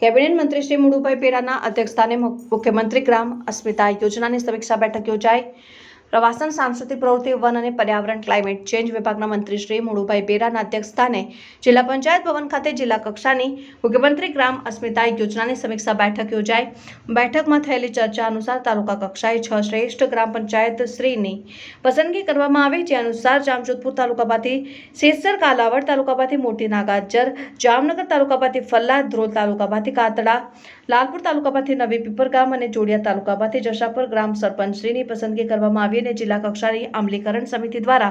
Cabinet મંત્રી શ્રી મુળુભાઈ પેરાના અધ્યક્ષસ્થાને મુખ્યમંત્રી ગ્રામ અસ્મિતા યોજનાની સમીક્ષા બેઠક યોજાઈ। પ્રવાસન સાંસ્કૃતિક પ્રવૃત્તિ વન અને પર્યાવરણ ક્લાઇમેટ ચેન્જ વિભાગના મંત્રી શ્રી મુળુભાઈ પેરાના અધ્યક્ષસ્થાને જિલ્લા પંચાયત ભવન ખાતે જિલ્લા કક્ષાની મુખ્યમંત્રી ગ્રામ અસ્મિતા યોજનાની સમીક્ષા બેઠક યોજાઈ। બેઠકમાં થયેલી ચર્ચા અનુસાર તાલુકા કક્ષાએ 6 શ્રેષ્ઠ ગ્રામ પંચાયત શ્રીની પસંદગી કરવામાં આવી, જે અનુસાર જામજોધપુર તાલુકામાંથી સેસર કાલાવડ તાલુકામાંથી મોટી નાગાજર, જામનગર તાલુકામાંથી ફલ્લા, ધ્રોલ તાલુકામાંથી કાતડા, લાલપુર તાલુકામાંથી નવી પીપરગામ અને જોડિયા તાલુકામાંથી જશાપુર ગ્રામ સરપંચ શ્રીની પસંદગી કરવામાં આવી અને જિલ્લા કક્ષાની અમલીકરણ સમિતિ દ્વારા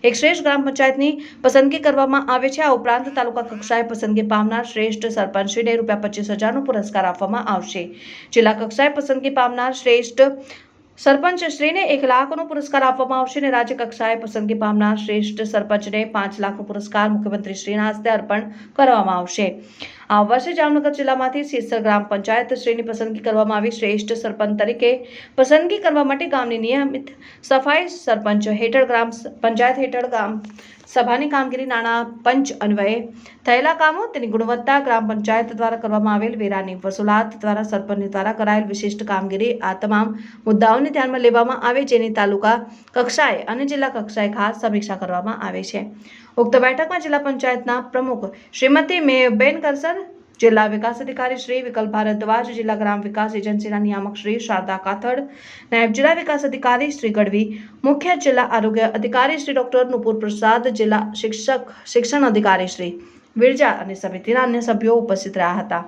એક શ્રેષ્ઠ ગ્રામ પંચાયતની પસંદગી કરવામાં આવે છે। આ ઉપરાંત તાલુકા કક્ષાએ પસંદગી પામનાર શ્રેષ્ઠ સરપંચ શ્રીને ₹25,000નો પુરસ્કાર આપવામાં આવશે। જિલ્લા કક્ષાએ પસંદગી પામનાર શ્રેષ્ઠ સરપંચ શ્રીને 1 લાખનો પુરસ્કાર આપવામાં આવશે અને રાજ્ય કક્ષાએ પસંદગી પામનાર શ્રેષ્ઠ સરપંચને 5 લાખનો પુરસ્કાર મુખ્યમંત્રી શ્રીના હસ્તે અર્પણ કરવામાં આવશે। આ વર્ષે જામનગર જિલ્લામાંથી સેસર ગ્રામ પંચાયત શ્રીની પસંદગી કરવામાં આવી। શ્રેષ્ઠ સરપંચ તરીકે પસંદગી કરવા માટે ગામની નિયમિત સફાઈ, સરપંચ હેઠળ ગ્રામ પંચાયત હેઠળ ગામ સભાની કામગીરી, નાણાં પંચ અન્વયે થયેલા કામો, તેની ગુણવત્તા, ગ્રામ પંચાયત દ્વારા કરવામાં આવેલ વેરાની વસૂલાત દ્વારા સરપંચ દ્વારા કરાયેલ વિશિષ્ટ કામગીરી, આ તમામ મુદ્દાઓને ધ્યાનમાં લેવામાં આવે, જેની તાલુકા કક્ષાએ અને જિલ્લા કક્ષાએ ખાસ સમીક્ષા કરવામાં આવે છે। ઉક્ત બેઠકમાં જિલ્લા પંચાયતના પ્રમુખ શ્રીમતી મેયબેન કરસર, જિલ્લા વિકાસ અધિકારી શ્રી વિકલ્પ ભારદ્વાજ, જિલ્લા ગ્રામ વિકાસ એજન્સીના નિયામક શ્રી શારદા કાથડ, નાયબ જિલ્લા વિકાસ અધિકારી શ્રી ગઢવી, મુખ્ય જિલ્લા આરોગ્ય અધિકારી શ્રી ડોક્ટર નુપુર પ્રસાદ, જિલ્લા શિક્ષણ અધિકારી શ્રી વિરજા અને સમિતિના અન્ય સભ્યો ઉપસ્થિત રહ્યા હતા।